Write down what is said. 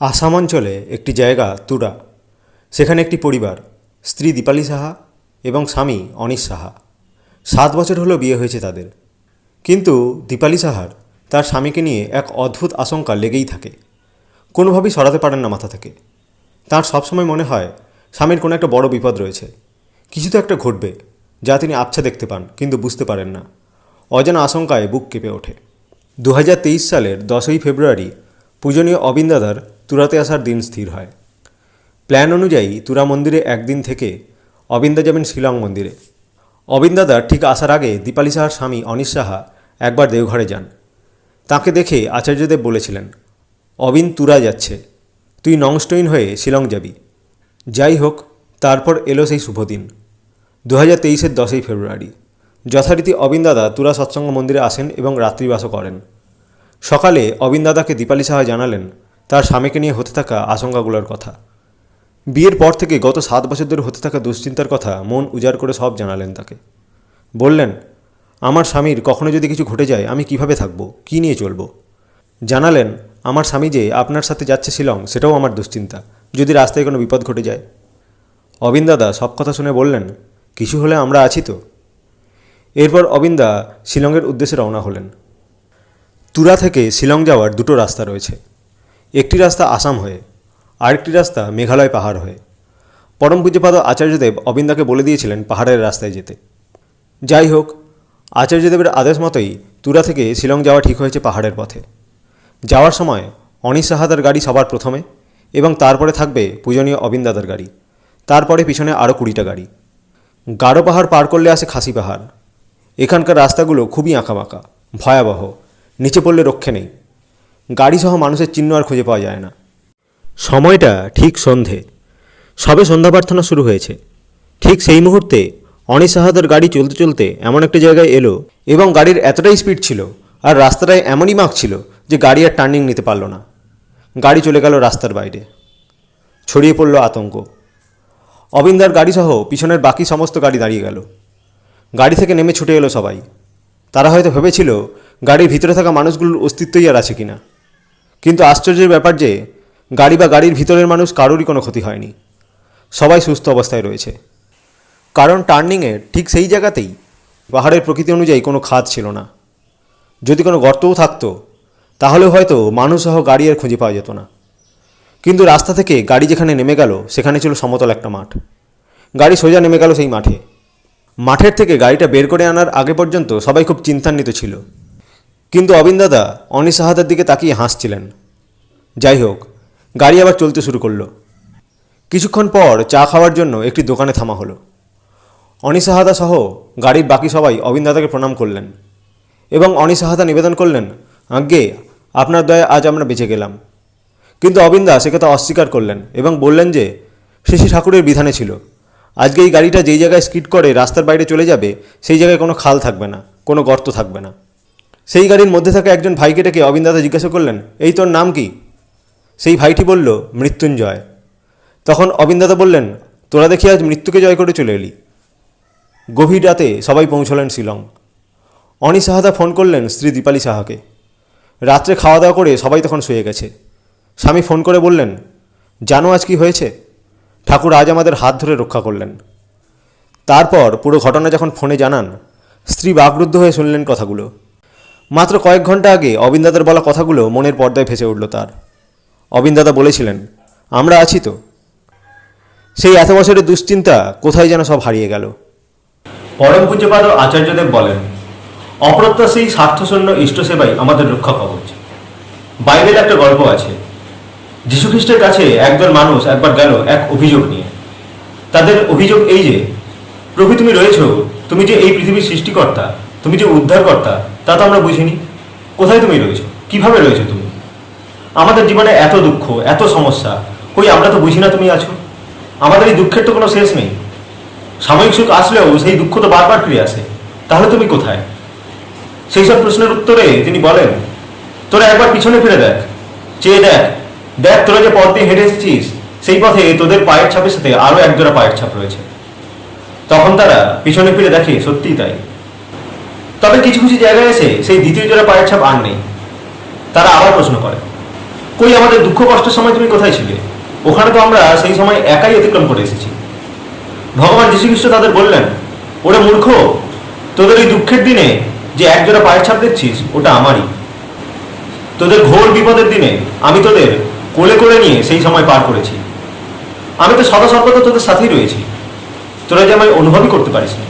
আসাম অঞ্চলে একটি জায়গা তুরা। সেখানে একটি পরিবার, স্ত্রী দীপালি সাহা এবং স্বামী অনিশ সাহা। 7 বছর হলো বিয়ে হয়েছে তাদের। কিন্তু দীপালি সাহার তার স্বামীকে নিয়ে এক অদ্ভুত আশঙ্কা লেগেই থাকে, কোনোভাবেই সরাতে পারেন না মাথা থেকে। তাঁর সবসময় মনে হয় স্বামীর কোনো একটা বড় বিপদ রয়েছে, কিছু তো একটা ঘটবে যা তিনি আবছা দেখতে পান কিন্তু বুঝতে পারেন না। অজানা আশঙ্কায় বুক কেঁপে ওঠে। 2023 সালের 10ই ফেব্রুয়ারি পূজনীয় অবিন দাদার তুরাতে আসার দিন স্থির হয়। প্ল্যান অনুযায়ী তুরা মন্দিরে একদিন থেকে অবিন্দা যাবেন শিলং মন্দিরে। অবিন দাদার ঠিক আসার আগে দীপালি সাহার স্বামী অনিশ সাহা একবার দেওঘরে যান। তাকে দেখে আচার্যদেব বলেছিলেন, অবিন তুরা যাচ্ছে, তুই নংস্টইন হয়ে শিলং যাবি। যাই হোক, তারপর এলো সেই শুভ দিন 2023-এর 10ই ফেব্রুয়ারি। যথারীতি অবিন দাদা তুরা সৎসঙ্গ মন্দিরে আসেন এবং রাত্রিবাসও করেন। সকালে অবিন দাদাকে দীপালি সাহা জানালেন তার স্বামীকে নিয়ে হতে থাকা আশঙ্কাগুলোর কথা। বিয়ের পর থেকে গত 7 বছর ধরে হতে থাকা দুশ্চিন্তার কথা মন উজাড় করে সব জানালেন তাকে। বললেন, আমার স্বামীর কখনো যদি কিছু ঘটে যায় আমি কিভাবে থাকবো, কী নিয়ে চলবো। জানালেন, আমার স্বামী যে আপনার সাথে যাচ্ছে শিলং সেটাও আমার দুশ্চিন্তা, যদি রাস্তায় কোনো বিপদ ঘটে যায়। অবিন দাদা সব কথা শুনে বললেন, কিছু হলে আমরা আছি তো। এরপর অবিন্দা শিলংয়ের উদ্দেশ্যে রওনা হলেন। তুরা থেকে শিলং যাওয়ার দুটো রাস্তা রয়েছে, একটি রাস্তা আসাম হয়ে, আরেকটি রাস্তা মেঘালয় পাহাড় হয়ে। পরম পূজ্যপাদ আচার্যদেব অবিন্দাকে বলে দিয়েছিলেন পাহাড়ের রাস্তায় যেতে। যাই হোক, আচার্যদেবের আদেশ মতোই তুরা থেকে শিলং যাওয়া ঠিক হয়েছে পাহাড়ের পথে। যাওয়ার সময় অনিশ সাহাদার গাড়ি সবার প্রথমে এবং তারপরে থাকবে পূজনীয় অবিন দাদার গাড়ি, তারপরে পিছনে আরও 20টা গাড়ি। গারো পাহাড় পার করলে আসে খাসি পাহাড়। এখানকার রাস্তাগুলো খুবই আঁকাবাঁকা, ভয়াবহ, নিচে পড়লে রক্ষে নেই। গাড়িসহ মানুষের চিহ্ন আর খুঁজে পাওয়া যায় না। সময়টা ঠিক সন্ধে, সবে সন্ধ্যা প্রার্থনা শুরু হয়েছে। ঠিক সেই মুহূর্তে অনিশ সাহাদার গাড়ি চলতে চলতে এমন একটা জায়গায় এলো এবং গাড়ির এতটাই স্পিড ছিল আর রাস্তাটায় এমনই বাঁক ছিল যে গাড়ি আর টার্নিং নিতে পারল না। গাড়ি চলে গেল রাস্তার বাইরে। ছড়িয়ে পড়ল আতঙ্ক। অবিন্দার গাড়িসহ পিছনের বাকি সমস্ত গাড়ি দাঁড়িয়ে গেল। গাড়ি থেকে নেমে ছুটে এলো সবাই। তারা হয়তো ভেবেছিল গাড়ির ভিতরে থাকা মানুষগুলোর অস্তিত্বই আর আছে কিনা। কিন্তু আশ্চর্যের ব্যাপার যে গাড়ি বা গাড়ির ভিতরের মানুষ কারোরই কোনো ক্ষতি হয়নি, সবাই সুস্থ অবস্থায় রয়েছে। কারণ টার্নিংয়ের ঠিক সেই জায়গাতেই পাহাড়ের প্রকৃতি অনুযায়ী কোনো খাদ ছিল না। যদি কোনো গর্তও থাকতো তাহলেও হয়তো মানুষসহ গাড়ি আর খুঁজে পাওয়া যেত না। কিন্তু রাস্তা থেকে গাড়ি যেখানে নেমে গেল সেখানে ছিল সমতল একটা মাঠ। গাড়ি সোজা নেমে গেল সেই মাঠে। মাঠের থেকে গাড়িটা বের করে আনার আগে পর্যন্ত সবাই খুব চিন্তান্বিত ছিল, কিন্তু অবিন দাদা অনিশ সাহাদার দিকে তাকিয়ে হাসছিলেন। যাই হোক, গাড়ি আবার চলতে শুরু করলো। কিছুক্ষণ পর চা খাওয়ার জন্য একটি দোকানে থামা হলো। অনিশ সাহাদা সহ গাড়ির বাকি সবাই অবিন দাদাকে প্রণাম করলেন এবং অনিশ সাহাদা নিবেদন করলেন, আজ্ঞে আপনার দয়ায় আজ আমরা বেঁচে গেলাম। কিন্তু অবিন্দা সে কথা অস্বীকার করলেন এবং বললেন যে শ্রী ঠাকুরের বিধানে ছিল, আজকে এই গাড়িটা যেই জায়গায় স্কিড করে রাস্তার বাইরে চলে যাবে সেই জায়গায় কোনো খাল থাকবে না, কোনো গর্ত থাকবে না। সেই গাড়ির মধ্যে থাকা একজন ভাইকে ডেকে অবিন দাদা জিজ্ঞাসা করলেন, এই তোর নাম কি? সেই ভাইটি বলল, মৃত্যুঞ্জয়। তখন অবিন দাদা বললেন, তোরা দেখি আজ মৃত্যুকে জয় করে চলে এলি। গভীর রাতে সবাই পৌঁছলেন শিলং। অনিশ সাহাদা ফোন করলেন স্ত্রী দীপালি সাহাকে। রাত্রে খাওয়া দাওয়া করে সবাই তখন শুয়ে গেছে। স্বামী ফোন করে বললেন, জানো আজ কি হয়েছে? ঠাকুর আজ আমাদের হাত ধরে রক্ষা করলেন। তারপর পুরো ঘটনা যখন ফোনে জানান, স্ত্রী বাকরুদ্ধ হয়ে শুনলেন কথাগুলো। মাত্র কয়েক ঘন্টা আগে অবিন দাদার বলা কথাগুলো মনের পর্দায় ভেসে উঠল তার। অবিন দাদা বলেছিলেন, আমরা আছি তো। সেই এত বছরের দুশ্চিন্তা কোথায় যেন সব হারিয়ে গেল। পরম পূজ্যপাদ আচার্যদেব বলেন, অপ্রত্যাশী স্বার্থশূন্য ইষ্ট সেবাই আমাদের রক্ষা কবচ। বাইবেলে একটা গল্প আছে। যীশুখ্রিস্টের কাছে একদল মানুষ একবার গেল এক অভিযোগ নিয়ে। তাদের অভিযোগ এই যে, প্রভু তুমি রয়েছো, তুমি যে এই পৃথিবীর সৃষ্টিকর্তা, তুমি যে উদ্ধারকর্তা, তা তো আমরা বুঝিনি। কোথায় তুমি রয়েছো, কিভাবে রয়েছো তুমি? আমাদের জীবনে এত দুঃখ, এত সমস্যা, কই আমরা তো বুঝি না তুমি আছো। আমাদের এই দুঃখের তো কোনো শেষ নেই। সাময়িক সুখ আসলেও সেই দুঃখ তো বারবার ফিরে আসে। তাহলে তুমি কোথায়? সেই সব প্রশ্নের উত্তরে তিনি বলেন, তোরা একবার পিছনে ফিরে দেখ, চেয়ে দেখ, দেখ তোরা যে পথ দিয়ে হেঁটে এসেছিস সেই পথে তোদের পায়ের ছাপের সাথে আরও একজোড়া পায়ের ছাপ রয়েছে। তখন তারা পিছনে ফিরে দেখে সত্যিই তাই। তবে কিছু কিছু জায়গায় এসে সেই দ্বিতীয় জোড়া পায়ের ছাপ আর নেই। তারা আবার প্রশ্ন করে, কই আমাদের দুঃখ কষ্টের সময় তুমি কোথায় ছিলে? ওখানে তো আমরা সেই সময় একাই অতিক্রম করে এসেছি। ভগবান যীশুখ্রিস্ট তাদের বললেন, ওরে মূর্খ, তোদের এই দুঃখের দিনে যে একজোড়া পায়ের ছাপ দেখছিস ওটা আমারই। তোদের ঘোর বিপদের দিনে আমি তোদের কোলে করে নিয়ে সেই সময় পার করেছি। আমি তো সদা সর্বদা তোদের সাথেই রয়েছি, তোরা যে আমায় অনুভবই করতে পারিস না।